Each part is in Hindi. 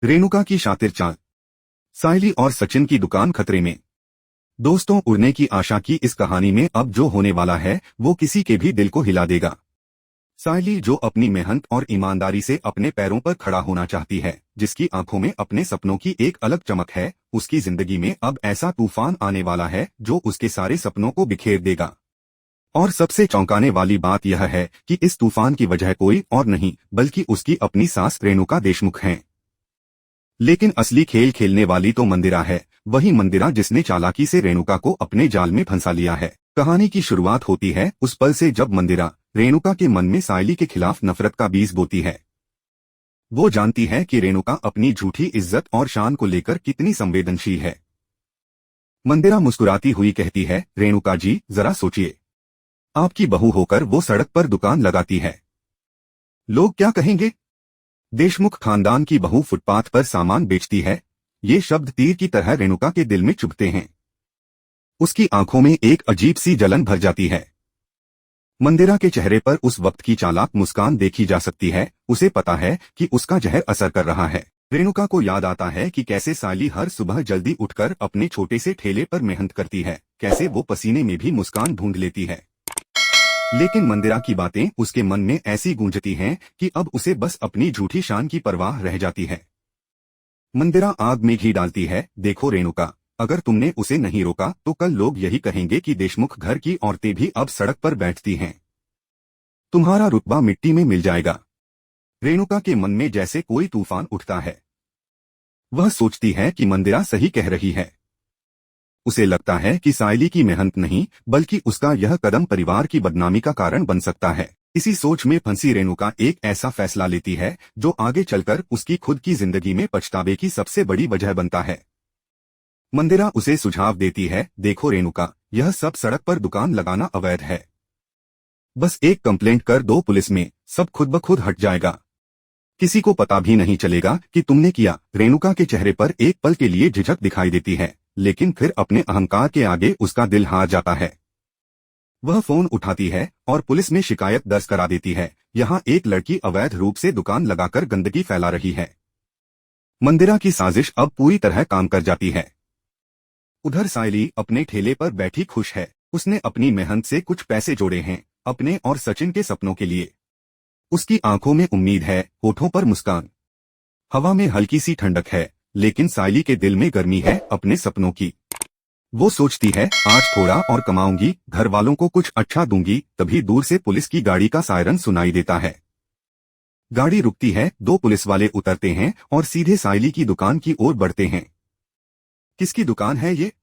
रेणुका की शातिर चाल। सायली और सचिन की दुकान खतरे में। दोस्तों, उड़ने की आशा की इस कहानी में अब जो होने वाला है वो किसी के भी दिल को हिला देगा। सायली, जो अपनी मेहनत और ईमानदारी से अपने पैरों पर खड़ा होना चाहती है, जिसकी आंखों में अपने सपनों की एक अलग चमक है, उसकी जिंदगी में अब ऐसा तूफान आने वाला है जो उसके सारे सपनों को बिखेर देगा। और सबसे चौंकाने वाली बात यह है कि इस तूफान की वजह कोई और नहीं बल्कि उसकी अपनी सास रेणुका देशमुख हैं। लेकिन असली खेल खेलने वाली तो मंदिरा है, वही मंदिरा जिसने चालाकी से रेणुका को अपने जाल में फंसा लिया है। कहानी की शुरुआत होती है उस पल से जब मंदिरा रेणुका के मन में सायली के खिलाफ नफरत का बीज बोती है। वो जानती है कि रेणुका अपनी झूठी इज्जत और शान को लेकर कितनी संवेदनशील है। मंदिरा मुस्कुराती हुई कहती है, रेणुका जी, जरा सोचिए, आपकी बहू होकर वो सड़क पर दुकान लगाती है, लोग क्या कहेंगे? देशमुख खानदान की बहू फुटपाथ पर सामान बेचती है। ये शब्द तीर की तरह रेणुका के दिल में चुभते हैं। उसकी आंखों में एक अजीब सी जलन भर जाती है। मंदिरा के चेहरे पर उस वक्त की चालाक मुस्कान देखी जा सकती है। उसे पता है कि उसका जहर असर कर रहा है। रेणुका को याद आता है कि कैसे सायली हर सुबह जल्दी उठकर अपने छोटे से ठेले पर मेहनत करती है, कैसे वो पसीने में भी मुस्कान ढूंढ लेती है। लेकिन मंदिरा की बातें उसके मन में ऐसी गूंजती हैं कि अब उसे बस अपनी झूठी शान की परवाह रह जाती है। मंदिरा आग में घी डालती है, देखो रेणुका, अगर तुमने उसे नहीं रोका तो कल लोग यही कहेंगे कि देशमुख घर की औरतें भी अब सड़क पर बैठती हैं। तुम्हारा रुतबा मिट्टी में मिल जाएगा। रेणुका के मन में जैसे कोई तूफान उठता है। वह सोचती है कि मंदिरा सही कह रही है। उसे लगता है कि सायली की मेहनत नहीं बल्कि उसका यह कदम परिवार की बदनामी का कारण बन सकता है। इसी सोच में फंसी रेणुका एक ऐसा फैसला लेती है जो आगे चलकर उसकी खुद की जिंदगी में पछतावे की सबसे बड़ी वजह बनता है। मंदिरा उसे सुझाव देती है, देखो रेणुका, यह सब सड़क पर दुकान लगाना अवैध है। बस एक कंप्लेंट कर दो पुलिस में, सब खुद ब खुद हट जाएगा। किसी को पता भी नहीं चलेगा कि तुमने किया। रेणुका के चेहरे पर एक पल के लिए झिझक दिखाई देती है, लेकिन फिर अपने अहंकार के आगे उसका दिल हार जाता है। वह फोन उठाती है और पुलिस में शिकायत दर्ज करा देती है। यहाँ एक लड़की अवैध रूप से दुकान लगाकर गंदगी फैला रही है। मंदिरा की साजिश अब पूरी तरह काम कर जाती है। उधर सायली अपने ठेले पर बैठी खुश है। उसने अपनी मेहनत से कुछ पैसे जोड़े हैं, अपने और सचिन के सपनों के लिए। उसकी आंखों में उम्मीद है, होठों पर मुस्कान। हवा में हल्की सी ठंडक है, लेकिन सायली के दिल में गर्मी है अपने सपनों की। वो सोचती है, आज थोड़ा और कमाऊंगी, घर वालों को कुछ अच्छा दूंगी। तभी दूर से पुलिस की गाड़ी का सायरन सुनाई देता है। गाड़ी रुकती है, दो पुलिस वाले उतरते हैं और सीधे सायली की दुकान की ओर बढ़ते हैं। किसकी दुकान है ये?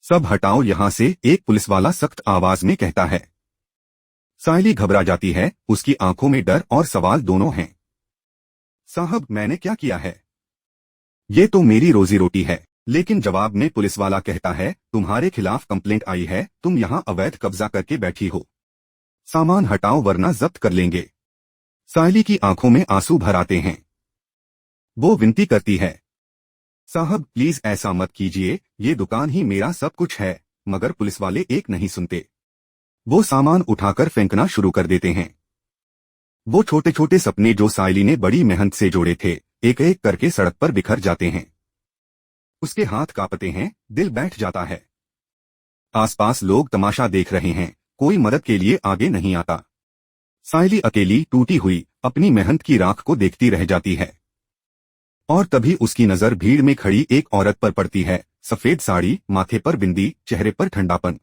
सब हटाओ यहाँ से, एक पुलिस वाला सख्त आवाज में कहता है। सायली घबरा जाती है, उसकी आंखों में डर और सवाल दोनों हैं। साहब, मैंने क्या किया है? ये तो मेरी रोजी रोटी है। लेकिन जवाब में पुलिस वाला कहता है, तुम्हारे खिलाफ कंप्लेंट आई है, तुम यहाँ अवैध कब्जा करके बैठी हो। सामान हटाओ वरना जब्त कर लेंगे। सायली की आंखों में आंसू भर आते हैं। वो विनती करती है, साहब प्लीज ऐसा मत कीजिए, ये दुकान ही मेरा सब कुछ है। मगर पुलिस वाले एक नहीं सुनते। वो सामान उठाकर फेंकना शुरू कर देते हैं। वो छोटे छोटे सपने जो सायली ने बड़ी मेहनत से जोड़े थे, एक एक करके सड़क पर बिखर जाते हैं। उसके हाथ कांपते हैं, दिल बैठ जाता है। आसपास लोग तमाशा देख रहे हैं, कोई मदद के लिए आगे नहीं आता। सायली अकेली टूटी हुई अपनी मेहनत की राख को देखती रह जाती है। और तभी उसकी नजर भीड़ में खड़ी एक औरत पर पड़ती है। सफेद साड़ी, माथे पर बिंदी, चेहरे पर ठंडापन।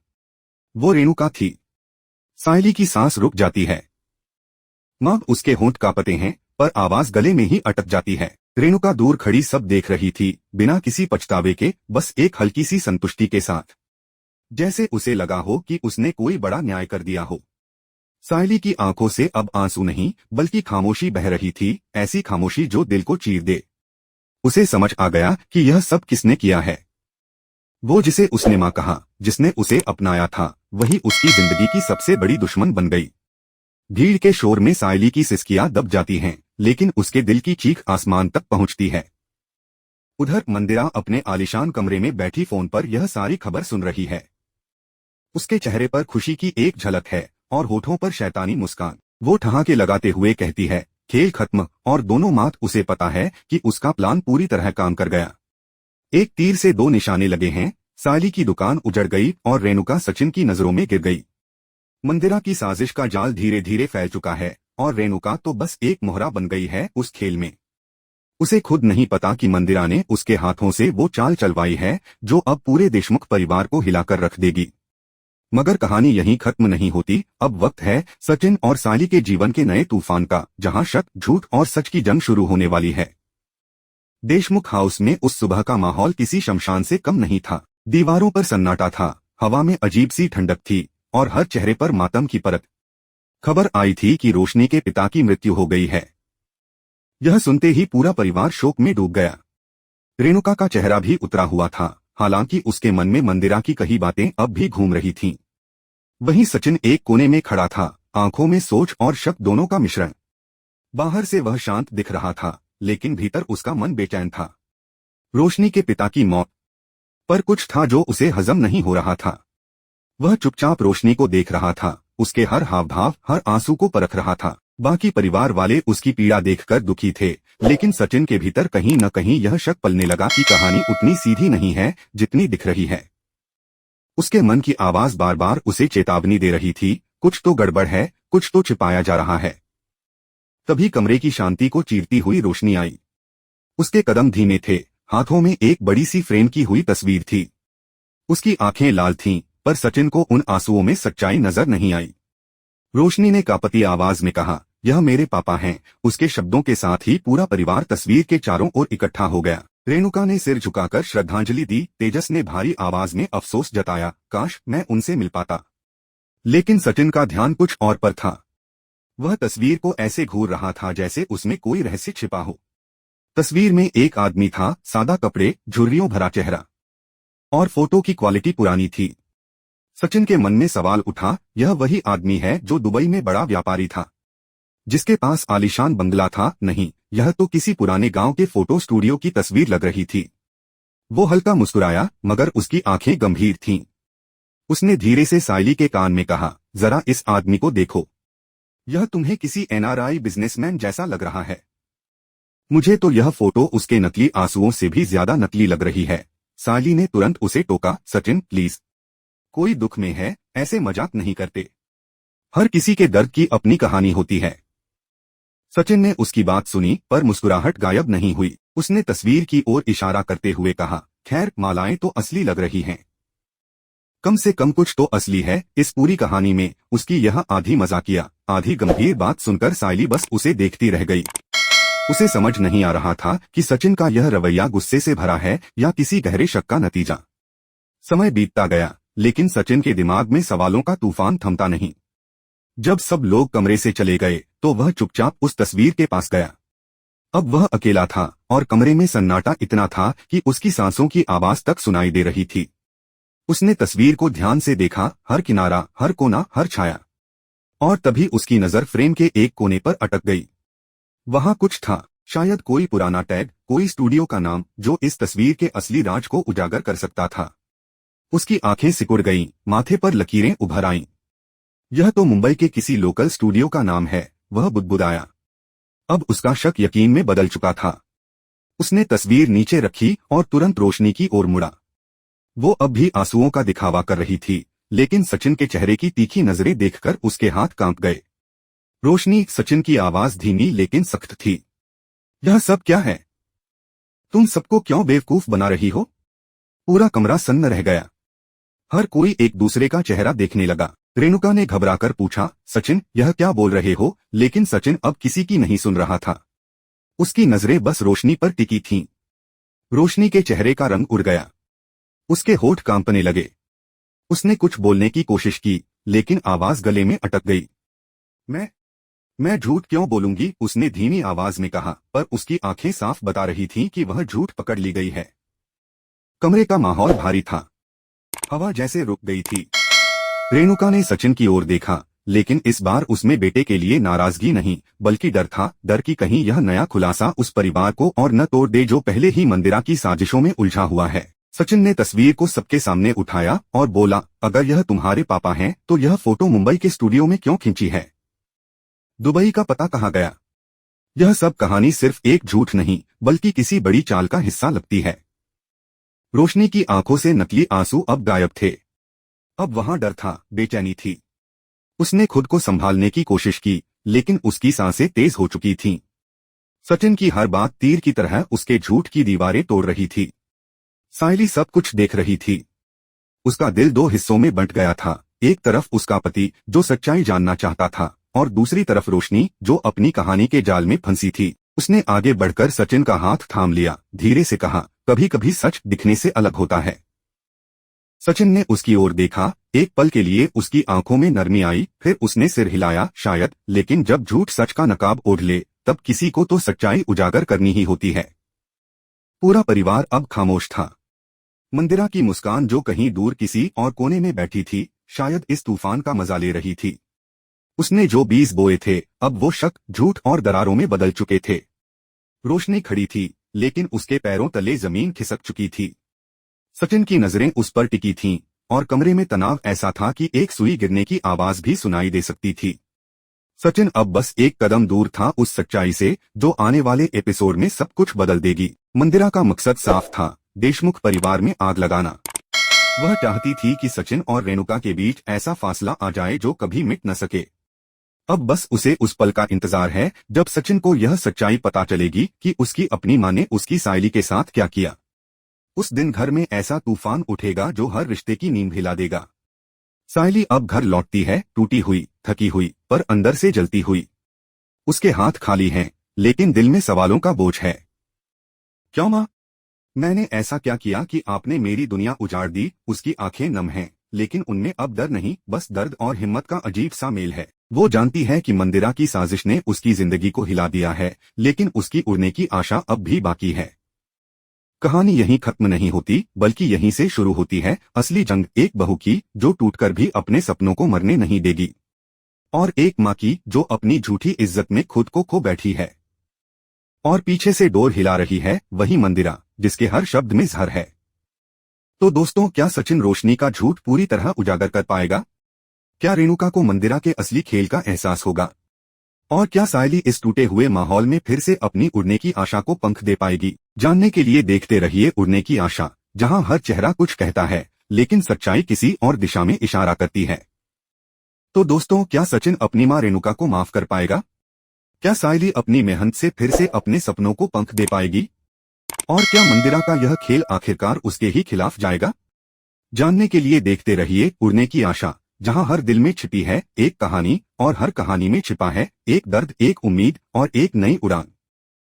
वो रेणुका थी। सायली की सांस रुक जाती है। मां, उसके होंठ कांपते हैं, पर आवाज गले में ही अटक जाती है। रेणुका दूर खड़ी सब देख रही थी, बिना किसी पछतावे के, बस एक हल्की सी संतुष्टि के साथ। जैसे उसे लगा हो कि उसने कोई बड़ा न्याय कर दिया हो। सायली की आंखों से अब आंसू नहीं बल्कि खामोशी बह रही थी, ऐसी खामोशी जो दिल को चीर दे। उसे समझ आ गया कि यह सब किसने किया है। वो जिसे उसने मां कहा, जिसने उसे अपनाया था, वही उसकी जिंदगी की सबसे बड़ी दुश्मन बन गई। भीड़ के शोर में सायली की सिसकियां दब जाती हैं, लेकिन उसके दिल की चीख आसमान तक पहुंचती है। उधर मंदिरा अपने आलीशान कमरे में बैठी फोन पर यह सारी खबर सुन रही है। उसके चेहरे पर खुशी की एक झलक है और होठों पर शैतानी मुस्कान। वो ठहाके लगाते हुए कहती है, खेल खत्म और दोनों मात उसे पता है कि उसका प्लान पूरी तरह काम कर गया। एक तीर से दो निशाने लगे हैं। सायली की दुकान उजड़ गई और रेणुका सचिन की नजरों में गिर गई। मंदिरा की साजिश का जाल धीरे धीरे फैल चुका है और रेणुका तो बस एक मोहरा बन गई है उस खेल में। उसे खुद नहीं पता कि मंदिरा ने उसके हाथों से वो चाल चलवाई है जो अब पूरे देशमुख परिवार को हिलाकर रख देगी। मगर कहानी यहीं खत्म नहीं होती। अब वक्त है सचिन और सायली के जीवन के नए तूफान का, जहां शक, झूठ और सच की जंग शुरू होने वाली है। देशमुख हाउस में उस सुबह का माहौल किसी शमशान से कम नहीं था। दीवारों पर सन्नाटा था, हवा में अजीब सी ठंडक थी और हर चेहरे पर मातम की परत। खबर आई थी कि रोशनी के पिता की मृत्यु हो गई है। यह सुनते ही पूरा परिवार शोक में डूब गया। रेणुका का चेहरा भी उतरा हुआ था, हालांकि उसके मन में मंदिरा की कही बातें अब भी घूम रही थीं। वहीं सचिन एक कोने में खड़ा था, आंखों में सोच और शक दोनों का मिश्रण। बाहर से वह शांत दिख रहा था, लेकिन भीतर उसका मन बेचैन था। रोशनी के पिता की मौत पर कुछ था जो उसे हजम नहीं हो रहा था। वह चुपचाप रोशनी को देख रहा था, उसके हर हाव भाव, हर आंसू को परख रहा था। बाकी परिवार वाले उसकी पीड़ा देखकर दुखी थे, लेकिन सचिन के भीतर कहीं न कहीं यह शक पलने लगा कि कहानी उतनी सीधी नहीं है जितनी दिख रही है। उसके मन की आवाज बार बार उसे चेतावनी दे रही थी, कुछ तो गड़बड़ है, कुछ तो छिपाया जा रहा है। तभी कमरे की शांति को चीरती हुई रोशनी आई। उसके कदम धीमे थे, हाथों में एक बड़ी सी फ्रेम की हुई तस्वीर थी। उसकी आंखें लाल थीं, पर सचिन को उन आंसुओं में सच्चाई नजर नहीं आई। रोशनी ने कांपती आवाज में कहा, यह मेरे पापा हैं। उसके शब्दों के साथ ही पूरा परिवार तस्वीर के चारों ओर इकट्ठा हो गया। रेणुका ने सिर झुकाकर श्रद्धांजलि दी। तेजस ने भारी आवाज में अफसोस जताया, काश मैं उनसे मिल पाता। लेकिन सचिन का ध्यान कुछ और पर था। वह तस्वीर को ऐसे घूर रहा था जैसे उसमें कोई रहस्य छिपा हो। तस्वीर में एक आदमी था, सादा कपड़े, झुर्रियों भरा चेहरा, और फोटो की क्वालिटी पुरानी थी। सचिन के मन में सवाल उठा, यह वही आदमी है जो दुबई में बड़ा व्यापारी था, जिसके पास आलीशान बंगला था? नहीं, यह तो किसी पुराने गांव के फोटो स्टूडियो की तस्वीर लग रही थी। वो हल्का मुस्कुराया, मगर उसकी आंखें गंभीर थीं। उसने धीरे से सायली के कान में कहा, जरा इस आदमी को देखो। यह तुम्हें किसी एनआरआई बिजनेसमैन जैसा लग रहा है। मुझे तो यह फोटो उसके नकली आंसुओं से भी ज्यादा नकली लग रही है। सायली ने तुरंत उसे टोका, सचिन प्लीज, कोई दुख में है, ऐसे मजाक नहीं करते। हर किसी के दर्द की अपनी कहानी होती है। सचिन ने उसकी बात सुनी, पर मुस्कुराहट गायब नहीं हुई। उसने तस्वीर की ओर इशारा करते हुए कहा, खैर मालाएं तो असली लग रही हैं। कम से कम कुछ तो असली है इस पूरी कहानी में। उसकी यह आधी मजाकिया, आधी गंभीर बात सुनकर सायली बस उसे देखती रह गई। उसे समझ नहीं आ रहा था कि सचिन का यह रवैया गुस्से से भरा है या किसी गहरे शक का नतीजा। समय बीतता गया, लेकिन सचिन के दिमाग में सवालों का तूफान थमता नहीं। जब सब लोग कमरे से चले गए तो वह चुपचाप उस तस्वीर के पास गया। अब वह अकेला था और कमरे में सन्नाटा इतना था कि उसकी सांसों की आवाज तक सुनाई दे रही थी। उसने तस्वीर को ध्यान से देखा, हर किनारा, हर कोना, हर छाया। और तभी उसकी नजर फ्रेम के एक कोने पर अटक गई। वहां कुछ था, शायद कोई पुराना टैग, कोई स्टूडियो का नाम, जो इस तस्वीर के असली राज को उजागर कर सकता था। उसकी आंखें सिकुड़ गईं, माथे पर लकीरें उभर आईं। यह तो मुंबई के किसी लोकल स्टूडियो का नाम है, वह बुदबुदाया। अब उसका शक यकीन में बदल चुका था। उसने तस्वीर नीचे रखी और तुरंत रोशनी की ओर मुड़ा। वो अब भी आंसुओं का दिखावा कर रही थी, लेकिन सचिन के चेहरे की तीखी नजरें देखकर उसके हाथ कांप गए। रोशनी, सचिन की आवाज धीमी लेकिन सख्त थी, यह सब क्या है? तुम सबको क्यों बेवकूफ बना रही हो? पूरा कमरा सन्न रह गया। हर कोई एक दूसरे का चेहरा देखने लगा। रेणुका ने घबराकर पूछा, सचिन यह क्या बोल रहे हो? लेकिन सचिन अब किसी की नहीं सुन रहा था। उसकी नजरें बस रोशनी पर टिकी थीं। रोशनी के चेहरे का रंग उड़ गया, उसके होठ कांपने लगे। उसने कुछ बोलने की कोशिश की, लेकिन आवाज गले में अटक गई। मैं झूठ क्यों बोलूंगी? उसने धीमी आवाज में कहा, पर उसकी आंखें साफ बता रही थीं कि वह झूठ पकड़ ली गई है। कमरे का माहौल भारी था, हवा जैसे रुक गई थी। रेणुका ने सचिन की ओर देखा, लेकिन इस बार उसमें बेटे के लिए नाराजगी नहीं, बल्कि डर था। डर कि कहीं यह नया खुलासा उस परिवार को और न तोड़ दे जो पहले ही मंदिरा की साजिशों में उलझा हुआ है। सचिन ने तस्वीर को सबके सामने उठाया और बोला, अगर यह तुम्हारे पापा हैं तो यह फोटो मुंबई के स्टूडियो में क्यों खींची है? दुबई का पता कहाँ गया? यह सब कहानी सिर्फ एक झूठ नहीं बल्कि किसी बड़ी चाल का हिस्सा लगती है। रोशनी की आंखों से नकली आंसू अब गायब थे। अब वहां डर था, बेचैनी थी। उसने खुद को संभालने की कोशिश की, लेकिन उसकी सांसें तेज हो चुकी थीं। सचिन की हर बात तीर की तरह उसके झूठ की दीवारें तोड़ रही थी। सायली सब कुछ देख रही थी। उसका दिल दो हिस्सों में बंट गया था, एक तरफ उसका पति जो सच्चाई जानना चाहता था और दूसरी तरफ रोशनी जो अपनी कहानी के जाल में फंसी थी। उसने आगे बढ़कर सचिन का हाथ थाम लिया, धीरे से कहा, कभी कभी सच दिखने से अलग होता है। सचिन ने उसकी ओर देखा, एक पल के लिए उसकी आंखों में नरमी आई, फिर उसने सिर हिलाया, शायद, लेकिन जब झूठ सच का नकाब ओढ़ ले तब किसी को तो सच्चाई उजागर करनी ही होती है। पूरा परिवार अब खामोश था। मंदिरा की मुस्कान जो कहीं दूर किसी और कोने में बैठी थी, शायद इस तूफान का मजा ले रही थी। उसने जो बीज बोए थे अब वो शक, झूठ और दरारों में बदल चुके थे। रोशनी खड़ी थी, लेकिन उसके पैरों तले जमीन खिसक चुकी थी। सचिन की नजरें उस पर टिकी थीं, और कमरे में तनाव ऐसा था कि एक सुई गिरने की आवाज भी सुनाई दे सकती थी। सचिन अब बस एक कदम दूर था उस सच्चाई से जो आने वाले एपिसोड में सब कुछ बदल देगी। मंदिरा का मकसद साफ था, देशमुख परिवार में आग लगाना। वह चाहती थी कि सचिन और रेणुका के बीच ऐसा फासला आ जाए जो कभी मिट न सके। अब बस उसे उस पल का इंतजार है जब सचिन को यह सच्चाई पता चलेगी कि उसकी अपनी माँ ने उसकी सायली के साथ क्या किया। उस दिन घर में ऐसा तूफान उठेगा जो हर रिश्ते की नींद हिला देगा। सायली अब घर लौटती है, टूटी हुई, थकी हुई, पर अंदर से जलती हुई। उसके हाथ खाली हैं, लेकिन दिल में सवालों का बोझ है। क्यों माँ? मैंने ऐसा क्या किया कि आपने मेरी दुनिया उजाड़ दी? उसकी आंखें नम हैं, लेकिन उनमें अब डर नहीं, बस दर्द और हिम्मत का अजीब सा मेल है। वो जानती है कि मंदिरा की साजिश ने उसकी जिंदगी को हिला दिया है, लेकिन उसकी उड़ने की आशा अब भी बाकी है। कहानी यहीं खत्म नहीं होती, बल्कि यहीं से शुरू होती है असली जंग, एक बहू की जो टूटकर भी अपने सपनों को मरने नहीं देगी, और एक माँ की जो अपनी झूठी इज्जत में खुद को खो बैठी है। और पीछे से डोर हिला रही है वही मंदिरा, जिसके हर शब्द में जहर है। तो दोस्तों, क्या सचिन रोशनी का झूठ पूरी तरह उजागर कर पाएगा? क्या रेणुका को मंदिरा के असली खेल का एहसास होगा? और क्या सायली इस टूटे हुए माहौल में फिर से अपनी उड़ने की आशा को पंख दे पाएगी? जानने के लिए देखते रहिए उड़ने की आशा, जहां हर चेहरा कुछ कहता है लेकिन सच्चाई किसी और दिशा में इशारा करती है। तो दोस्तों, क्या सचिन अपनी मां रेणुका को माफ कर पाएगा? क्या सायली अपनी मेहनत से फिर से अपने सपनों को पंख दे पाएगी? और क्या मंदिरा का यह खेल आखिरकार उसके ही खिलाफ जाएगा? जानने के लिए देखते रहिए उड़ने की आशा, जहां हर दिल में छिपी है एक कहानी और हर कहानी में छिपा है एक दर्द, एक उम्मीद और एक नई उड़ान।